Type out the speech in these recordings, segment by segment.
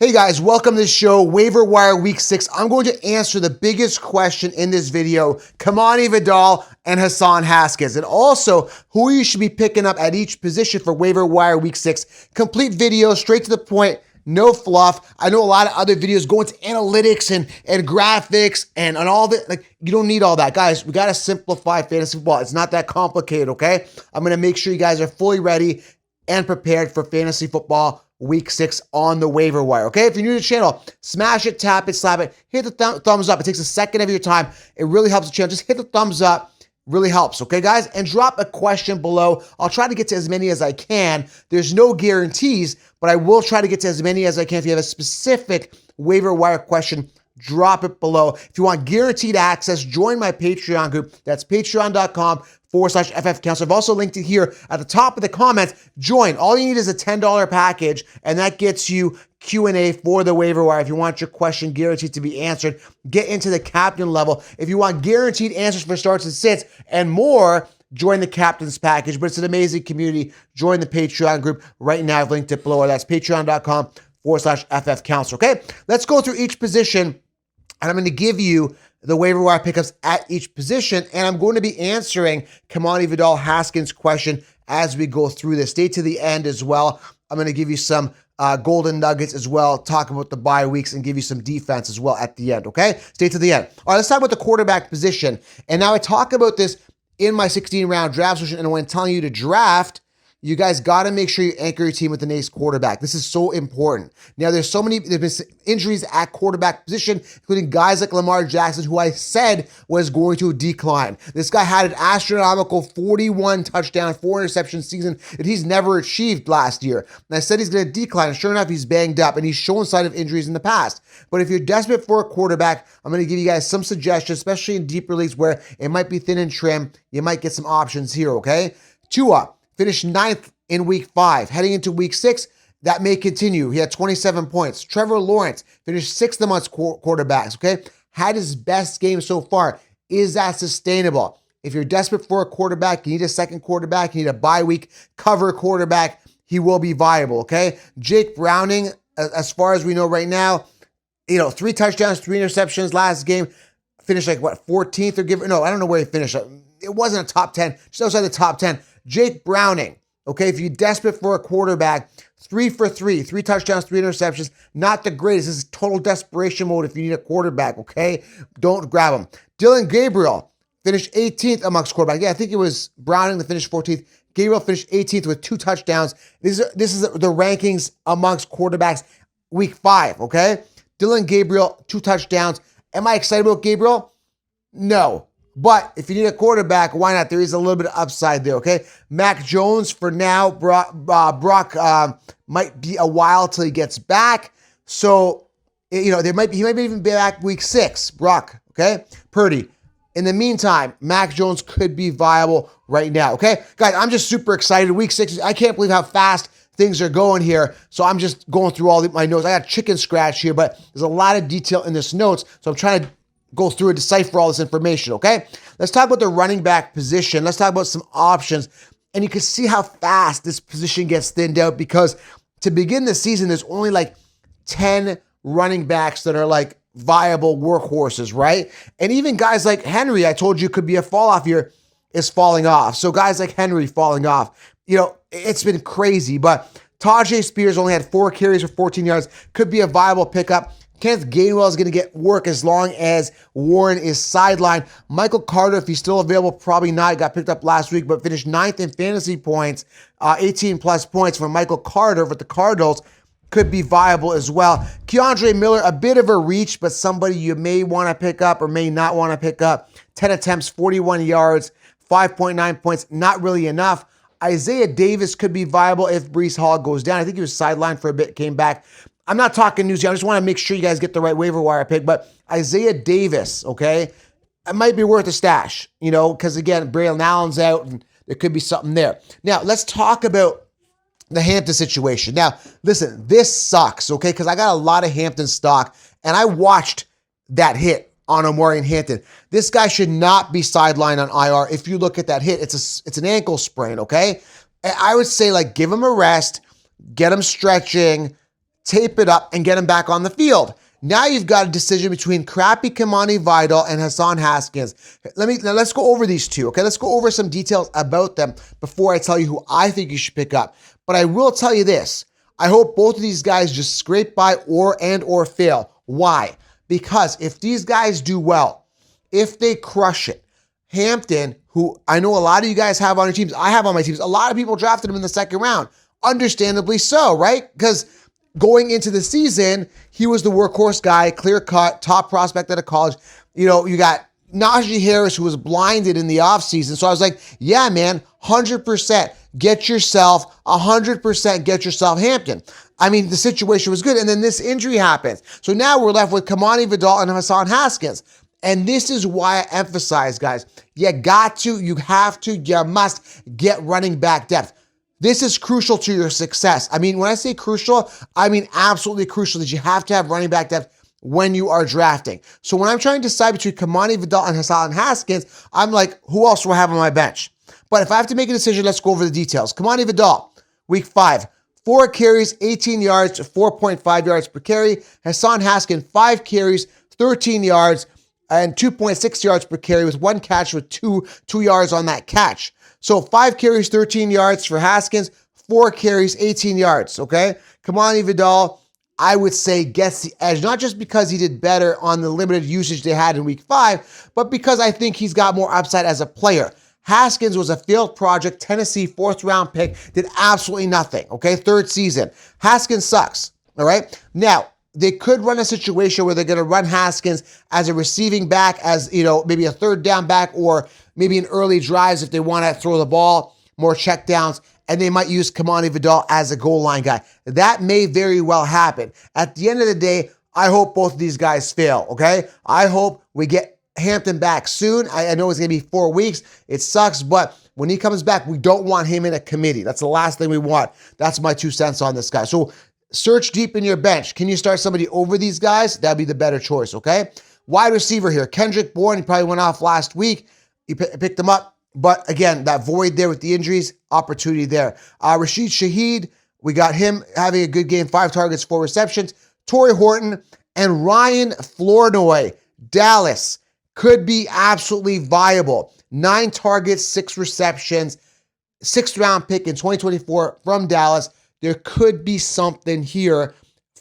Hey guys, welcome to the show, Waiver Wire Week 6. I'm going to answer the biggest question in this video, Kamani Vidal and Hassan Haskins, and also who you should be picking up at each position for Waiver Wire Week 6. Complete video, straight to the point, no fluff. I know a lot of other videos go into analytics and graphics and all that. Like, you don't need all that. Guys, we got to simplify fantasy football. It's not that complicated, okay? I'm going to make sure you guys are fully ready and prepared for fantasy football Week 6 on the waiver wire, okay? If you're new to the channel, smash it, tap it, slap it, hit the thumbs up. It takes a second of your time. It really helps the channel. Just hit the thumbs up. Really helps, okay, guys? And drop a question below. I'll try to get to as many as I can. There's no guarantees, but I will try to get to as many as I can. If you have a specific waiver wire question, drop it below. If you want guaranteed access, join my Patreon group. That's patreon.com/FF Council. I've also linked it here at the top of the comments. Join. All you need is a $10 package, and that gets you Q&A for the waiver wire. If you want your question guaranteed to be answered, get into the captain level. If you want guaranteed answers for starts and sits and more, join the captain's package. But it's an amazing community. Join the Patreon group right now. I've linked it below. That's patreon.com/FF Council. Okay, let's go through each position. And I'm going to give you the waiver wire pickups at each position. And I'm going to be answering Kamani Vidal Haskins' question as we go through this. Stay to the end as well. I'm going to give you some golden nuggets as well, talk about the bye weeks, and give you some defense as well at the end, okay? Stay to the end. All right, let's talk about the quarterback position. And now I talk about this in my 16-round draft session, and when telling you to draft, you guys got to make sure you anchor your team with an ace quarterback. This is so important. Now, there's been injuries at quarterback position, including guys like Lamar Jackson, who I said was going to decline. This guy had an astronomical 41 touchdown, 4 interception season that he's never achieved last year. And I said he's going to decline, and sure enough, he's banged up, and he's shown sign of injuries in the past. But if you're desperate for a quarterback, I'm going to give you guys some suggestions, especially in deeper leagues where it might be thin and trim. You might get some options here, okay? Tua finished 9th in week 5. Heading into week 6, that may continue. He had 27 points. Trevor Lawrence finished 6th amongst quarterbacks, okay? Had his best game so far. Is that sustainable? If you're desperate for a quarterback, you need a second quarterback, you need a bye week cover quarterback, he will be viable, okay? Jake Browning, as far as we know right now, 3 touchdowns, 3 interceptions last game. Finished like, 14th or no, I don't know where he finished. It wasn't a top 10, just outside the top 10. Jake Browning, okay, if you're desperate for a quarterback, 3 for 3, 3 touchdowns, 3 interceptions, not the greatest. This is total desperation mode if you need a quarterback, okay? Don't grab him. Dylan Gabriel finished 18th amongst quarterbacks. Yeah, I think it was Browning that finished 14th. Gabriel finished 18th with 2 touchdowns. This is the rankings amongst quarterbacks week 5, okay? Dylan Gabriel, 2 touchdowns. Am I excited about Gabriel? No. But if you need a quarterback, why not? There is a little bit of upside there, okay? Mac Jones, for now, Brock might be a while till he gets back. So, he might even be back week 6, Brock, okay? Purdy. In the meantime, Mac Jones could be viable right now, okay? Guys, I'm just super excited. Week 6, I can't believe how fast things are going here. So I'm just going through all my notes. I got chicken scratch here, but there's a lot of detail in this notes. So I'm trying to go through and decipher all this information, okay? Let's talk about the running back position. Let's talk about some options. And you can see how fast this position gets thinned out, because to begin the season, there's only like 10 running backs that are like viable workhorses, right? And even guys like Henry, I told you could be a fall off here, is falling off. So guys like Henry falling off. It's been crazy, but Tajay Spears only had 4 carries for 14 yards. Could be a viable pickup. Kenneth Gainwell is going to get work as long as Warren is sidelined. Michael Carter, if he's still available, probably not. He got picked up last week, but finished 9th in fantasy points, 18-plus points for Michael Carter with the Cardinals. Could be viable as well. Keandre Miller, a bit of a reach, but somebody you may want to pick up or may not want to pick up. 10 attempts, 41 yards, 5.9 points, not really enough. Isaiah Davis could be viable if Breece Hall goes down. I think he was sidelined for a bit, came back. I'm not talking news here. I just want to make sure you guys get the right waiver wire pick. But Isaiah Davis, okay, it might be worth a stash, because, again, Braylon Allen's out, and there could be something there. Now, let's talk about the Hampton situation. Now, listen, this sucks, okay, because I got a lot of Hampton stock, and I watched that hit on Omarion Hampton. This guy should not be sidelined on IR. If you look at that hit, it's an ankle sprain, okay? I would say, give him a rest, get him stretching, tape it up, and get him back on the field. Now you've got a decision between crappy Kamani Vidal and Hassan Haskins. Let's go over these two, okay? Let's go over some details about them before I tell you who I think you should pick up. But I will tell you this. I hope both of these guys just scrape by or fail. Why? Because if these guys do well, if they crush it, Hampton, who I know a lot of you guys have on your teams, I have on my teams, a lot of people drafted him in the second round. Understandably so, right? Because going into the season, he was the workhorse guy, clear-cut, top prospect out of college. You know, you got Najee Harris, who was blinded in the offseason. So I was like, yeah, man, 100% get yourself Hampton. I mean, the situation was good. And then this injury happens. So now we're left with Kamani Vidal and Hassan Haskins. And this is why I emphasize, guys, you must get running back depth. This is crucial to your success. I mean, when I say crucial, I mean absolutely crucial that you have to have running back depth when you are drafting. So when I'm trying to decide between Kamani Vidal and Hassan Haskins, I'm like, who else do I have on my bench? But if I have to make a decision, let's go over the details. Kamani Vidal, week 5, 4 carries, 18 yards, 4.5 yards per carry. Hassan Haskins, 5 carries, 13 yards, and 2.6 yards per carry with 1 catch with 2 yards on that catch. So 5 carries, 13 yards for Haskins, 4 carries, 18 yards, okay? Kamani Vidal, I would say, gets the edge, not just because he did better on the limited usage they had in week 5, but because I think he's got more upside as a player. Haskins was a failed project, Tennessee 4th round pick, did absolutely nothing, okay? 3rd season. Haskins sucks, all right? Now, they could run a situation where they're going to run Haskins as a receiving back, as, you know, maybe a 3rd down back, or maybe in early drives if they want to throw the ball, more checkdowns, and they might use Kamani Vidal as a goal line guy. That may very well happen. At the end of the day, I hope both of these guys fail, okay? I hope we get Hampton back soon. I know it's going to be 4 weeks. It sucks, but when he comes back, we don't want him in a committee. That's the last thing we want. That's my 2 cents on this guy. So search deep in your bench. Can you start somebody over these guys? That'd be the better choice, okay? Wide receiver here. Kendrick Bourne, he probably went off last week. You picked him up. But again, that void there with the injuries, opportunity there. Rashid Shaheed, we got him having a good game, 5 targets, 4 receptions. Torrey Horton and Ryan Flournoy, Dallas, could be absolutely viable. 9 targets, 6 receptions, 6th round pick in 2024 from Dallas. There could be something here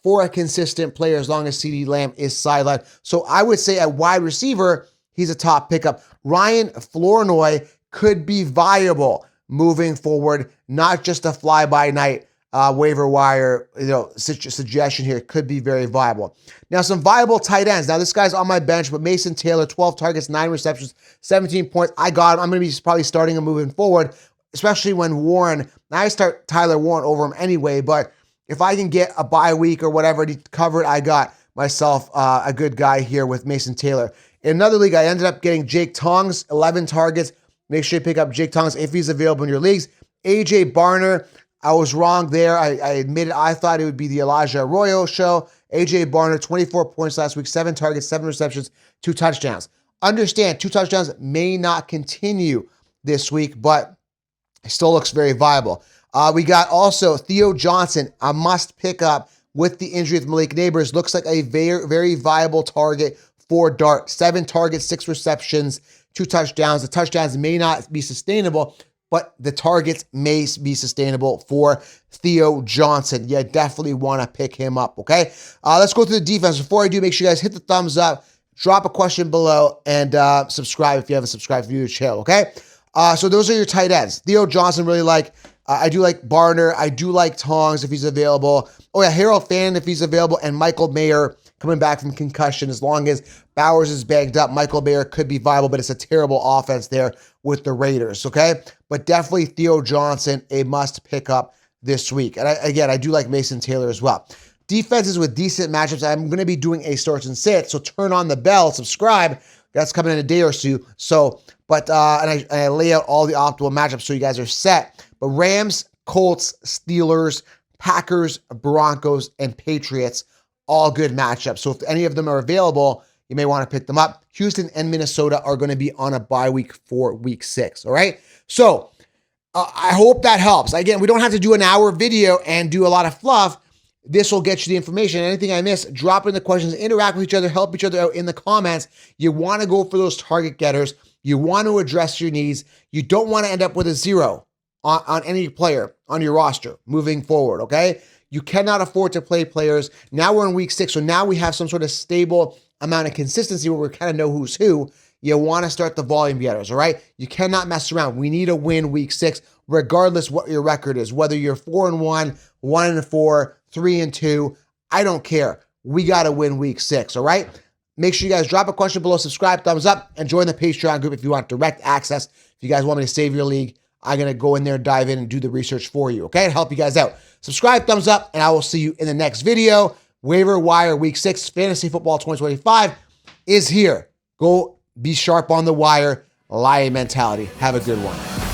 for a consistent player as long as CeeDee Lamb is sidelined. So I would say at wide receiver, he's a top pickup. Ryan Flournoy could be viable moving forward, not just a fly-by-night waiver wire, suggestion here. Could be very viable. Now, some viable tight ends. Now, this guy's on my bench, but Mason Taylor, 12 targets, 9 receptions, 17 points. I got him. I'm going to be probably starting him moving forward, especially when Warren, I start Tyler Warren over him anyway, but if I can get a bye week or whatever covered, I got myself a good guy here with Mason Taylor. In another league, I ended up getting Jake Tongs, 11 targets. Make sure you pick up Jake Tongs if he's available in your leagues. AJ Barner, I was wrong there. I admitted I thought it would be the Elijah Arroyo show. AJ Barner, 24 points last week, 7 targets, 7 receptions, 2 touchdowns. Understand, 2 touchdowns may not continue this week, but it still looks very viable. We got also Theo Johnson, a must pick up with the injury of Malik Neighbors. Looks like a very, very viable target for Dart. 7 targets, 6 receptions, 2 touchdowns. The touchdowns may not be sustainable, but the targets may be sustainable for Theo Johnson. You definitely want to pick him up, okay? Let's go through the defense. Before I do, make sure you guys hit the thumbs up, drop a question below, and subscribe if you haven't subscribed to the channel, okay? So those are your tight ends. Theo Johnson, really like. I do like Barner. I do like Tongs if he's available. Oh, yeah, Harold Fannin if he's available, and Michael Mayer coming back from concussion. As long as Bowers is bagged up, Michael Mayer could be viable, but it's a terrible offense there with the Raiders, okay? But definitely Theo Johnson, a must pick up this week. And I do like Mason Taylor as well. Defenses with decent matchups. I'm going to be doing a starts and sits, so turn on the bell, subscribe. That's coming in a day or two. So, but I lay out all the optimal matchups so you guys are set. But Rams, Colts, Steelers, Packers, Broncos, and Patriots, all good matchups. So if any of them are available, you may want to pick them up. Houston and Minnesota are going to be on a bye week for week 6. All right. So I hope that helps. Again, we don't have to do an hour video and do a lot of fluff. This will get you the information. Anything I miss, drop in the questions, interact with each other, help each other out in the comments. You want to go for those target getters. You want to address your needs. You don't want to end up with a 0 on any player on your roster moving forward, okay? You cannot afford to play players. Now we're in week 6, so now we have some sort of stable amount of consistency where we kind of know who's who. You want to start the volume getters, all right? You cannot mess around. We need to win week 6, regardless what your record is, whether you're 4-1, 1-4, 3-2. I don't care. We got to win week 6, all right? Make sure you guys drop a question below, subscribe, thumbs up, and join the Patreon group if you want direct access. If you guys want me to save your league, I'm going to go in there, dive in, and do the research for you, okay? To help you guys out. Subscribe, thumbs up, and I will see you in the next video. Waiver Wire Week 6 Fantasy Football 2025 is here. Go be sharp on the wire. Lion mentality. Have a good one.